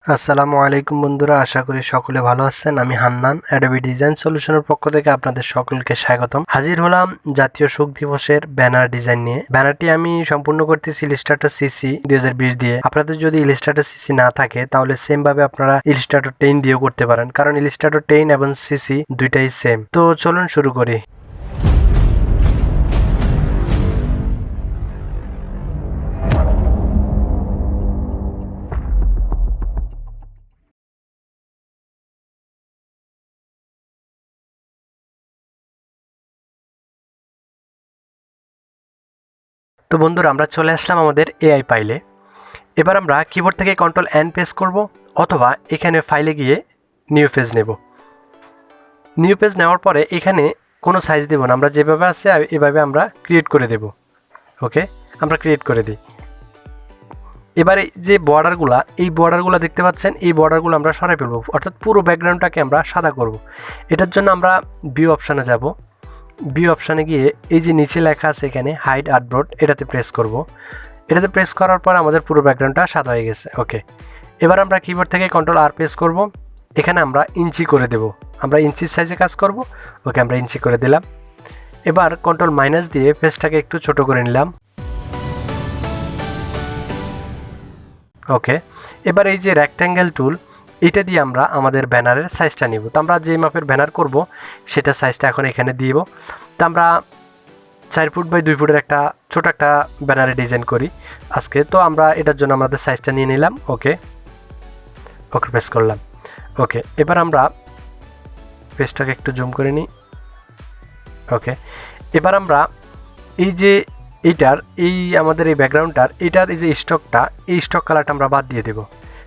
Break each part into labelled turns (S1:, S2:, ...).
S1: আসসালামু আলাইকুম বন্ধুরা, আশা করি সকলে ভালো আছেন। আমি হান্নান, অ্যাডোবি ডিজাইন সলিউশনের পক্ষ থেকে আপনাদের সকলকে স্বাগতম। হাজির হলাম জাতীয় শোক দিবসের ব্যানার ডিজাইন নিয়ে। ব্যানারটি আমি সম্পূর্ণ করতেছি ইলিস্ট্রেটর সিসি 2020 দিয়ে। আপনাদের যদি ইলিস্ট্রেটর সিসি না থাকে তাহলে সেম ভাবে আপনারা ইলিস্ট্রেটর 10 দিয়েও করতে পারেন, কারণ ইলিস্ট্রেটর 10 এবং সিসি দুইটাই সেম। তো চলুন শুরু করি। তো বন্ধুরা, আমরা চলে আসলাম আমাদের এআই ফাইলে। এবার আমরা কিবোর্ড থেকে কন্ট্রোল এন প্রেস করব, অথবা এখানে ফাইলে গিয়ে নিউ পেজ নেব। নিউ পেজ নেওয়ার পরে এখানে কোনো সাইজ দেব না, আমরা যেভাবে আছে এভাবে আমরা ক্রিয়েট করে দেব। ওকে, আমরা ক্রিয়েট করে দিই। এবারে যে বর্ডারগুলো দেখতে পাচ্ছেন, এই বর্ডারগুলো আমরা সরাই ফেলবো, অর্থাৎ পুরো ব্যাকগ্রাউন্ডটাকে আমরা সাদা করব। এটার জন্য আমরা ভিউ অপশানে যাব। ভিউ অপশানে গিয়ে এই যে নিচে লেখা আছে এখানে হাইড আর্টবোর্ড, এটাতে প্রেস করব। এটাতে প্রেস করার পর আমাদের পুরো ব্যাকগ্রাউন্ডটা সাদা হয়ে গেছে। ওকে, এবার আমরা কিবোর্ড থেকে কন্ট্রোল আর প্রেস করব। এখানে আমরা ইঞ্চি করে দেব, আমরা ইঞ্চির সাইজে কাজ করব। ওকে, আমরা ইঞ্চি করে দিলাম। এবার কন্ট্রোল মাইনাস দিয়ে পেজটাকে একটু ছোট করে নিলাম। ওকে, এবার এই যে রেক্ট্যাঙ্গেল টুল, এটা দিয়ে আমরা আমাদের ব্যানারের সাইজটা নিব। তো আমরা যে মাপের ব্যানার করব সেটা সাইজটা এখন এখানে দিব। তো আমরা 4 ফুট বাই 2 ফুটের একটা ছোট একটা ব্যানারে ডিজাইন করি আজকে। তো আমরা এটার জন্য আমাদের সাইজটা নিয়ে নিলাম। ওকে, ওকে প্রেস করলাম। ওকে, এবার আমরা পেজটাকে একটু জুম করে নিই। ওকে, এবার আমরা এই যে আমাদের এই ব্যাকগ্রাউন্ডটার এটার এই যে স্টকটা, এই স্টক কালারটা আমরা বাদ দিয়ে দেব।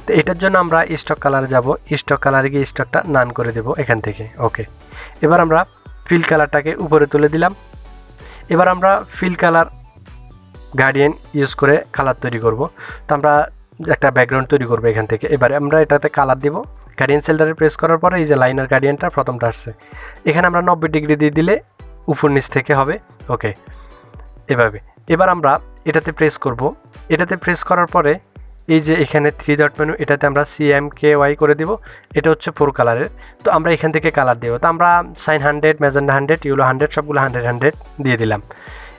S1: তো এটার জন্য আমরা স্টক কালারে যাব, স্টক কালারে গিয়ে স্টকটা নান করে দেব এখান থেকে। ওকে, এবার আমরা ফিল কালারটাকে উপরে তুলে দিলাম। এবার আমরা ফিল কালার গার্ডিয়ান ইউজ করে কালার তৈরি করব। তো আমরা একটা ব্যাকগ্রাউন্ড তৈরি করবো এখান থেকে। এবারে আমরা এটাতে কালার দিব। গার্ডিয়ান সেল্ডারে প্রেস করার পরে এই যে লাইনার গার্ডিয়ানটা প্রথমটা আসছে, এখানে আমরা 90 ডিগ্রি দিয়ে দিলে উপর নিচ থেকে হবে। ওকে, এভাবে। এবার আমরা এটাতে প্রেস করব। এটাতে প্রেস করার পরে এই যে এখানে 3 ডট মেনু, এটাতে আমরা CMKY করে দিব। এটা হচ্ছে 4 কালারের। তো আমরা এখান থেকে কালার দেবো। তো আমরা সাইন 100, ম্যাজেন্ডা 100, ইয়েলো 100, সবগুলো 100 দিয়ে দিলাম।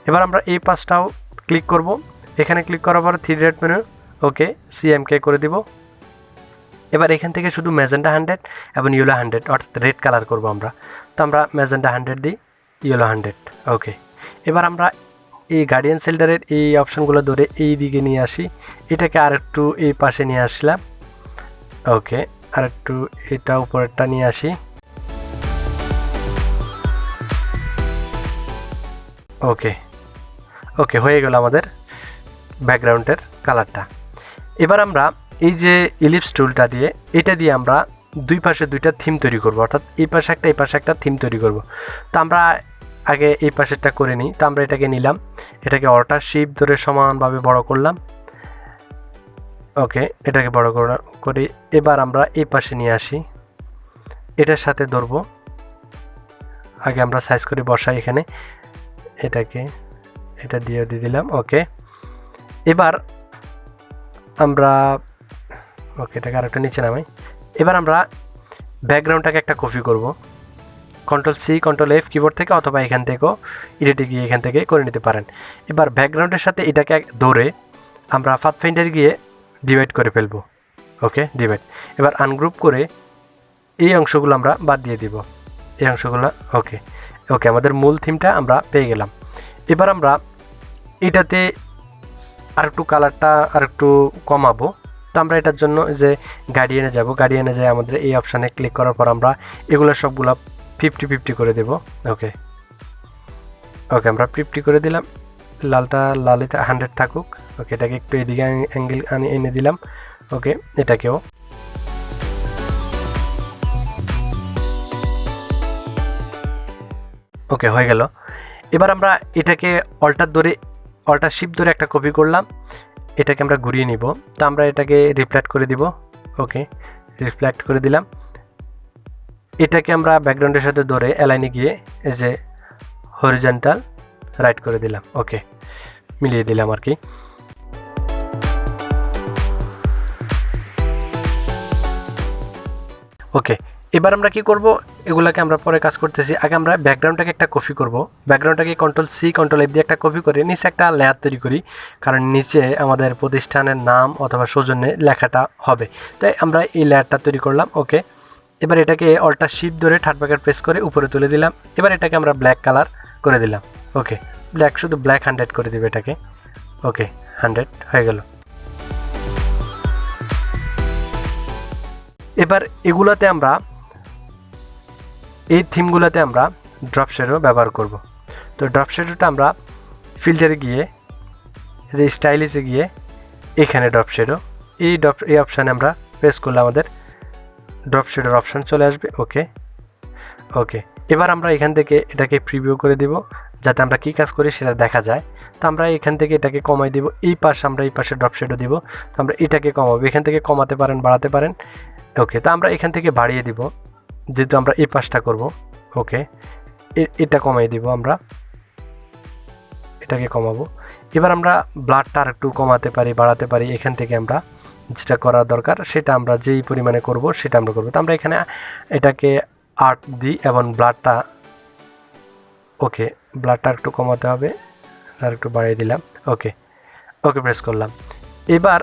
S1: এবার আমরা এই পাশটাও ক্লিক করব। এখানে ক্লিক করার পর 3 ডট মেনু, ওকে, CMK করে দিব। এবার এখান থেকে শুধু ম্যাজেন্ডা 100 এবং ইয়েলো 100, অর্থাৎ রেড কালার করব আমরা। তো আমরা ম্যাজেন্ডা 100 দিই, ইয়েলো 100। ওকে, এবার আমরা এই গার্ডিয়ান সেল্ডারের এই অপশানগুলো ধরে এই দিকে নিয়ে আসি। এটাকে আরেকটু এই পাশে নিয়ে আসলাম। ওকে, আরেকটু এটা উপরেরটা নিয়ে আসি। ওকে, ওকে হয়ে গেল আমাদের ব্যাকগ্রাউন্ডের কালারটা। এবার আমরা এই যে ইলিপস টুলটা দিয়ে, এটা দিয়ে আমরা দুই পাশে দুইটা থিম তৈরি করব, অর্থাৎ এই পাশে একটা এই পাশে একটা থিম তৈরি করব। তো আমরা আগে এই পাশেরটা করে নিই। তো আমরা এটাকে নিলাম, এটাকে অল্টার শিফট ধরে সমানভাবে বড় করলাম। ওকে, এটাকে বড় করি। এবার আমরা এই পাশে নিয়ে আসি, এটার সাথে ধরবো। আগে আমরা সাইজ করে বসাই এখানে, এটা দিয়ে দিলাম। ওকে, এবার আমরা এটাকে আরেকটা নিচে নামাই। এবার আমরা ব্যাকগ্রাউন্ডটাকে একটা কপি করব। Ctrl+C Ctrl+F কিবোর্ড থেকে, অথবা এখান থেকেও এডিটে গিয়ে এখান থেকে করে নিতে পারেন। এবার ব্যাকগ্রাউন্ডের সাথে এটাকে ধরে আমরা পাথফাইন্ডার গিয়ে ডিভাইড করে ফেলবো। ওকে, ডিভাইড। এবার আনগ্রুপ করে এই অংশগুলো আমরা বাদ দিয়ে দিব, এই অংশগুলো। ওকে, ওকে, আমাদের মূল থিমটা আমরা পেয়ে গেলাম। এবার আমরা এটাতে আরেকটু কালারটা আরেকটু কমাবো। তো আমরা এটার জন্য যে গার্ডিয়ানে যাব, গার্ডিয়ানে যাই আমাদের এই অপশানে ক্লিক করার পর আমরা এগুলো সবগুলো 50-50 করে দেব। ওকে, ওকে, আমরা 50 করে দিলাম। লালটা লালিতে 100 থাকুক। ওকে, এটাকে একটু এদিকে অ্যাঙ্গেল এনে দিলাম। ওকে, এটাকেও। ওকে, হয়ে গেল। এবার আমরা এটাকে অল্টার শিফট ধরে একটা কপি করলাম, এটাকে আমরা ঘুরিয়ে নিব। তো আমরা এটাকে রিফ্লেক্ট করে দিব। ওকে, রিফ্লেক্ট করে দিলাম। এটাকে আমরা ব্যাকগ্রাউন্ডের সাথে ধরে অ্যালাইনে গিয়ে এই যে হরিজন্টাল রাইট করে দিলাম। ওকে, মিলিয়ে দিলাম আর কি। ওকে, এবার আমরা কি করব, এগুলাকে আমরা পরে কাজ করতেছি। আগে আমরা ব্যাকগ্রাউন্ডটাকে একটা কপি করব। ব্যাকগ্রাউন্ডটাকে Ctrl+C Ctrl+F দিয়ে একটা কপি করে নিচে একটা লেয়ার তৈরি করি, কারণ নিচে আমাদের প্রতিষ্ঠানের নাম অথবা সৌজন্যে লেখাটা হবে। তাই আমরা এই লেয়ারটা তৈরি করলাম। ওকে, এবার এটাকে Alt+Shift ধরে থার্ড ব্র্যাকেট প্রেস করে উপরে তুলে দিলাম। এবার এটাকে আমরা ব্ল্যাক কালার করে দিলাম। ওকে, ব্ল্যাক, শুধু ব্ল্যাক 100 করে দেবে এটাকে। ওকে, 100 হয়ে গেল। এবার এগুলাতে আমরা, এই থিমগুলোতে আমরা ড্রপ শ্যাডো ব্যবহার করব। তো ড্রপ শ্যাডোটা আমরা ফিল্টারে গিয়ে, যে স্টাইলিশে গিয়ে এখানে ড্রপ শ্যাডো, এই অপশানে আমরা প্রেস করলে আমাদের ড্রপ শ্যাডোর অপশান চলে আসবে। ওকে ওকে, এবার আমরা এখান থেকে এটাকে প্রিভিউ করে দিব, যাতে আমরা কী কাজ করি সেটা দেখা যায়। তো আমরা এখান থেকে এটাকে কমাই দিব, এই পাশে আমরা এই পাশে ড্রপ শ্যাডো দিব। তো আমরা এটাকে কমাবো, এখান থেকে কমাতে পারেন, বাড়াতে পারেন। ওকে, তো আমরা এখান থেকে বাড়িয়ে দিব, যেহেতু আমরা এই পাশটা করব। ওকে, এটা কমাই দিব, আমরা এটাকে কমাবো। এবার আমরা ব্লাডটা আর একটু কমাতে পারি, বাড়াতে পারি। এখান থেকে আমরা যেটা করা দরকার সেটা আমরা যেই পরিমাণে করব সেটা আমরা করব। তো আমরা এখানে এটাকে 8 দিই এবং ব্লাডটা, ওকে, ব্লাডটা একটু কমাতে হবে, আর একটু বাড়িয়ে দিলাম। ওকে ওকে, প্রেস করলাম। এবার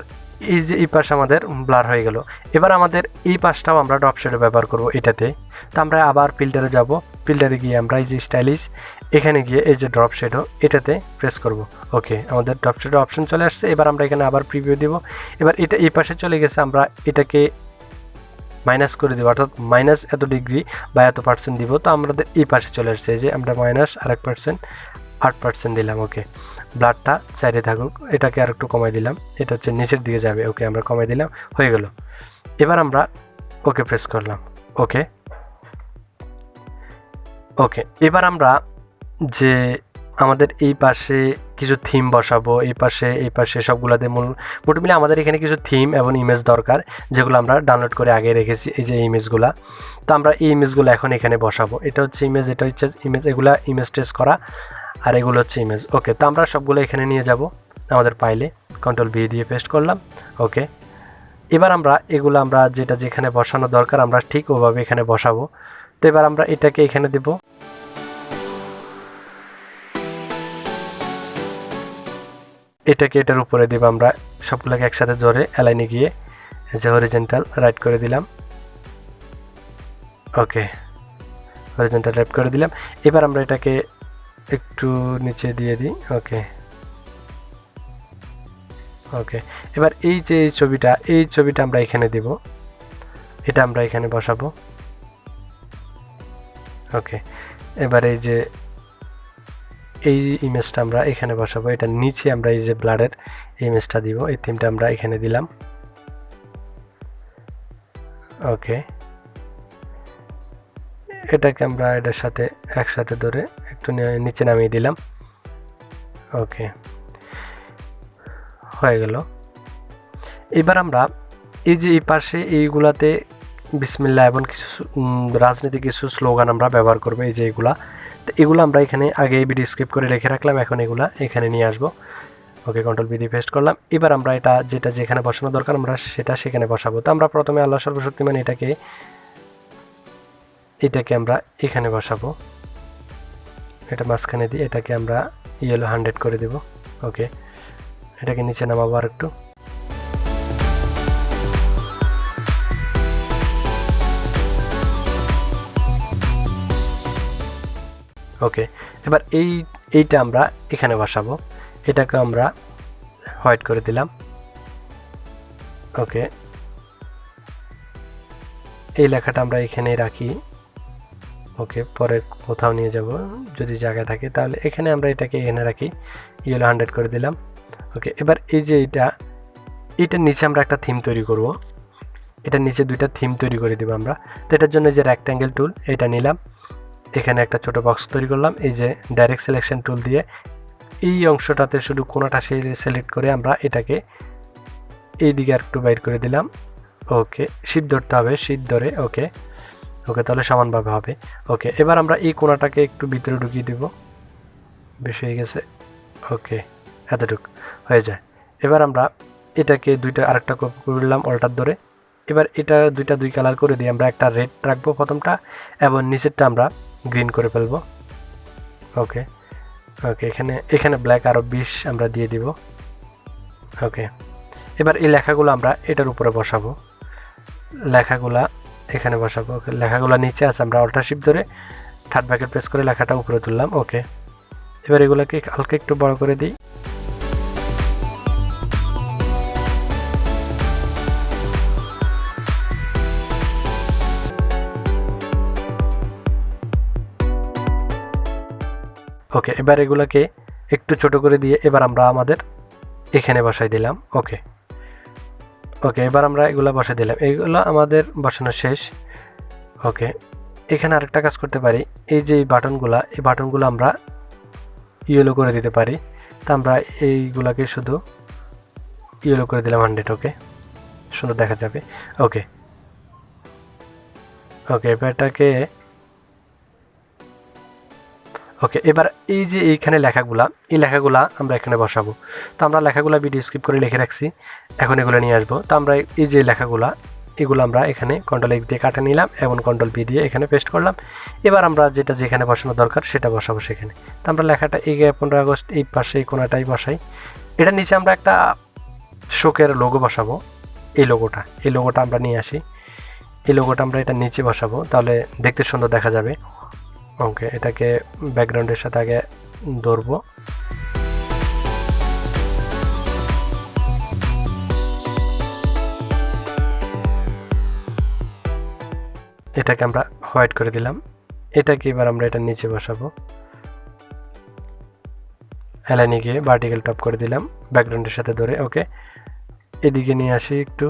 S1: এই যে এই পাশ আমাদের ব্লার হয়ে গেল। এবার আমাদের এই পাশটাও আমরা ড্রপ শ্যাডো ব্যবহার করব এটাতে। তো আমরা আবার ফিল্টারে যাব, ফিল্টারে গিয়ে আমরা এই যে স্টাইলিশ, এখানে গিয়ে এই যে ড্রপ শ্যাডো এটাতে প্রেস করব। ওকে, আমাদের ড্রপ শ্যাডো অপশন চলে আসছে। এবার আমরা এখানে আবার প্রিভিউ দিব। এবার এটা এই পাশে চলে গেছে, আমরা এটাকে মাইনাস করে দেবো, অর্থাৎ মাইনাস এত ডিগ্রি বা এত পার্সেন্ট দিব। তো আমাদের এই পাশে চলে আসছে, এই যে আমরা মাইনাস আরেক%, 8% দিলাম। ওকে, ব্লাডটা সাইডে থাকুক, এটাকে আর একটু কমাই দিলাম, এটা হচ্ছে নিচের দিকে যাবে। ওকে, আমরা কমাই দিলাম, হয়ে গেল। এবার আমরা ওকে প্রেস করলাম। ওকে ওকে, এবার আমরা যে আমাদের এই পাশে কিছু থিম বসাবো, এই পাশে সবগুলোতে মোটামুটি আমাদের এখানে কিছু থিম এবং ইমেজ দরকার, যেগুলো আমরা ডাউনলোড করে আগে রেখেছি, এই যে ইমেজগুলো। তো আমরা এই ইমেজগুলো এখন এখানে বসাবো। এটা হচ্ছে ইমেজ, এটা হচ্ছে ইমেজ, এগুলা ইমেজ টেস্ট করা, আর এগুলো হচ্ছে ইমেজ। ওকে, তো আমরা সবগুলো এখানে নিয়ে যাব আমাদের ফাইলে, Ctrl+V দিয়ে পেস্ট করলাম। ওকে, এবার আমরা এগুলো আমরা যেটা যেখানে বসানো দরকার আমরা ঠিক ওভাবে এখানে বসাবো। তো এবার আমরা এটাকে এখানে দেব, এটাকে এটার উপরে দেব। আমরা সবগুলোকে একসাথে ধরে অ্যালাইনে গিয়ে যে হরিজেন্টাল রাইট করে দিলাম। ওকে, হরিজেন্টাল রাইট করে দিলাম। এবার আমরা এটাকে একটু নিচে দিয়ে দিই। ওকে ওকে, এবার এই যে এই ছবিটা আমরা এখানে দেব, এটা আমরা এখানে বসাবো। ওকে, এবার এই যে এই ইমেজটা আমরা এখানে বসাবো, এটা নিচে আমরা এই যে ব্লাডের ইমেজটা দিব, এই থিমটা আমরা এখানে দিলাম। ওকে, এটাকে আমরা এটার সাথে একসাথে ধরে একটু নিচে নামিয়ে দিলাম। ওকে, হয়ে গেল। এবার আমরা এই যে এই পাশে এইগুলাতে বিসমিল্লাহ এবং কিছু রাজনীতিক কিছু স্লোগান আমরা ব্যবহার করব, এই যে এগুলা। তো এগুলো আমরা এখানে আগে ভিডিও স্কিপ করে রেখে রাখলাম, এখন এগুলা এখানে নিয়ে আসবো। ওকে, Ctrl+V দিয়ে পেস্ট করলাম। এবার আমরা এটা যেটা যেখানে বসানো দরকার আমরা সেটা সেখানে বসাবো। তো আমরা প্রথমে আল্লাহ সর্বশক্তিমান এটাকে আমরা এখানে বসাবো, এটা মাঝখানে দিয়ে এটাকে আমরা ইয়েলো 100 করে দেব। ওকে, এটাকে নিচে নামাবো আর একটু। ওকে, এবার এইটা আমরা এখানে বসাবো, এটাকে আমরা হোয়াইট করে দিলাম। ওকে, এই লেখাটা আমরা এখানে রাখি। ওকে, পরে কোথাও নিয়ে যাব যদি জায়গা থাকে, তাহলে এখানে আমরা এটাকে এখানে রাখি, ইয়েলো 100 করে দিলাম। ওকে, এবার এই যে এটার নিচে আমরা একটা থিম তৈরি করব, এটার নিচে দুইটা থিম তৈরি করে দেবো আমরা। তো এটার জন্য যে রেক্ট্যাঙ্গেল টুল এটা নিলাম, এখানে একটা ছোট বক্স তৈরি করলাম, এই যে ডাইরেক্ট সিলেকশন টুল দিয়ে এই অংশটাতে শুধু কোণাটা সিলেক্ট করে আমরা এটাকে এই দিকে আর একটু বাইর করে দিলাম। ওকে, শিফট ধরতে হবে, শিফট ধরে। ওকে ওকে, তাহলে সমানভাবে হবে। ওকে, এবার আমরা এই কোণাটাকে একটু ভিতরে ঢুকিয়ে দেব, বেশি হয়ে গেছে। ওকে, এতটুকু হয়ে যায়। এবার আমরা এটাকে আরেকটা কপি করলাম অল্টার ধরে, এবার এটা দুই কালার করে দিয়ে আমরা একটা রেড রাখবো প্রথমটা এবং নিচেরটা আমরা গ্রিন করে ফেলবো। ওকে ওকে, এখানে ব্ল্যাক আরও 20 আমরা দিয়ে দিব। ওকে, এবার এই লেখাগুলো আমরা এটার উপরে বসাবো, লেখাগুলা এখানে বসাবো। ওকে, লেখাগুলো নিচে আছে, আমরা অল্টার শিফট ধরে থার্ড ব্র্যাকেট প্রেস করে লেখাটা উপরে তুললাম। ওকে, এবার এগুলোকে হালকা একটু বড় করে দিই। ওকে, এবার এগুলোকে একটু ছোট করে দিয়ে এবার আমরা আমাদের এখানে বসাই দিলাম। ওকে ওকে, এবার আমরা এগুলো বসাই দিলাম, এগুলো আমাদের বসানো শেষ। ওকে, এখানে আরেকটা কাজ করতে পারি, এই যে এই বাটনগুলো আমরা ইয়েলো করে দিতে পারি। তা আমরা এইগুলাকে শুধু ইয়েলো করে দিলাম 100। ওকে, সুন্দর দেখা যাবে। ওকে ওকে, এবারটাকে ওকে, এবার এই যে এইখানে এই লেখাগুলা আমরা এখানে বসাবো। তো আমরা লেখাগুলা ভিডিও স্কিপ করে লিখে রাখছি, এখন এগুলো নিয়ে আসবো। তো আমরা এই যে এগুলো আমরা এখানে Ctrl+X দিয়ে কাটে নিলাম এবং Ctrl+V দিয়ে এখানে পেস্ট করলাম। এবার আমরা যেখানে বসানো দরকার সেটা বসাবো সেখানে। তো আমরা লেখাটা এই 15 আগস্ট এই পাশে এই কোণাটাই বসাই। এটা নিচে আমরা একটা শোকের লোগো বসাবো, এই লোগোটা আমরা নিয়ে আসি। এই লোগোটা আমরা এটা নিচে বসাবো, তাহলে দেখতে সুন্দর দেখা যাবে। ওকে, এটাকে ব্যাকগ্রাউন্ডের সাথে আগে ধরবো। এটাকে আমরা হোয়াইট করে দিলাম। এটাকে এবার আমরা এটা নিচে বসাবো, অ্যালাইনে গিয়ে ভার্টিক্যাল টপ করে দিলাম ব্যাকগ্রাউন্ডের সাথে ধরে। ওকে, এদিকে নিয়ে আসি একটু,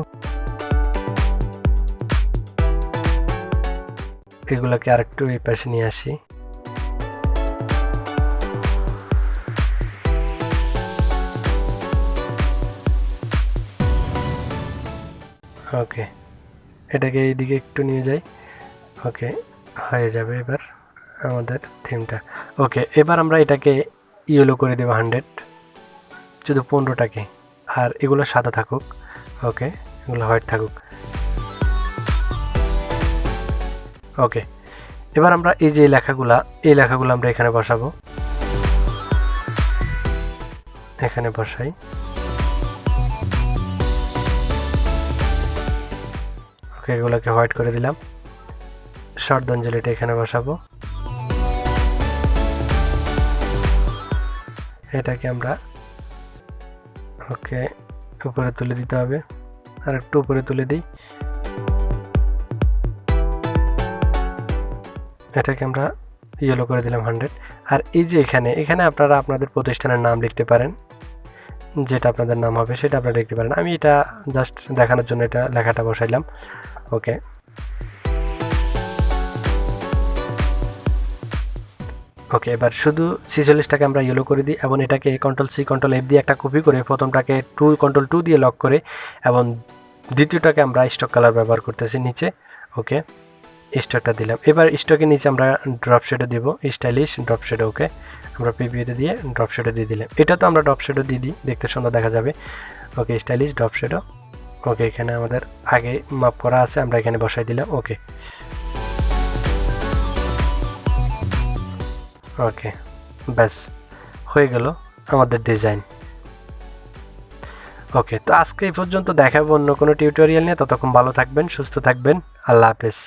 S1: এগুলোকে আরেকটু এই পাশে নিয়ে আসি। ওকে, এটাকে এইদিকে একটু নিয়ে যাই। ওকে, হয়ে যাবে এবার আমাদের থিমটা। ওকে, এবার আমরা এটাকে ইয়েলো করে দেবো 100, শুধু 15টাকে, আর এগুলো সাদা থাকুক। ওকে, এগুলো হোয়াইট থাকুক। ওকে, এবার আমরা এই যে লেখাগুলো আমরা এখানে বসাবো, এখানে বসাই। ওকে, এগুলোকে হোয়াইট করে দিলাম। শ্রদ্ধাঞ্জলিটা এখানে বসাবো, এটাকে আমরা ওকে উপরে তুলে দিতে হবে, আর একটু উপরে তুলে দিই। এটাকে আমরা ইয়েলো করে দিলাম 100। আর এই যে এখানে আপনারা আপনাদের প্রতিষ্ঠানের নাম লিখতে পারেন, যেটা আপনাদের নাম হবে সেটা আপনারা লিখতে পারেন। আমি এটা জাস্ট দেখানোর জন্য এটা লেখাটা বসাইলাম। ওকে ওকে, এবার শুধু 46টাকে আমরা ইয়েলো করে দিই এবং এটাকে Ctrl+C Ctrl+F দিয়ে একটা কপি করে প্রথমটাকে Ctrl+2 দিয়ে লক করে এবং দ্বিতীয়টাকে আমরা স্টক কালার ব্যবহার করতেছি নিচে। ওকে, স্টকটা দিলাম। এবার স্টকের নিচে আমরা ড্রপ শেডো দিব, স্টাইলিশ ড্রপ শেডো। ওকে, আমরা পিপিতে দিয়ে ড্রপ শেডো দিয়ে দিলাম। এটা তো আমরা ড্রপ শেডো দিয়ে দিই, দেখতে সুন্দর দেখা যাবে। ওকে, স্টাইলিশ ড্রপ শেডো। ওকে, এখানে আমাদের আগে মাপ করা আছে, আমরা এখানে বসাই দিলাম। ওকে ওকে, ব্যাস হয়ে গেল আমাদের ডিজাইন। ওকে, তো আজকে এই পর্যন্ত দেখাবো অন্য কোনো টিউটোরিয়াল নিয়ে। ততক্ষণ ভালো থাকবেন, সুস্থ থাকবেন। আল্লাহ হাফেজ।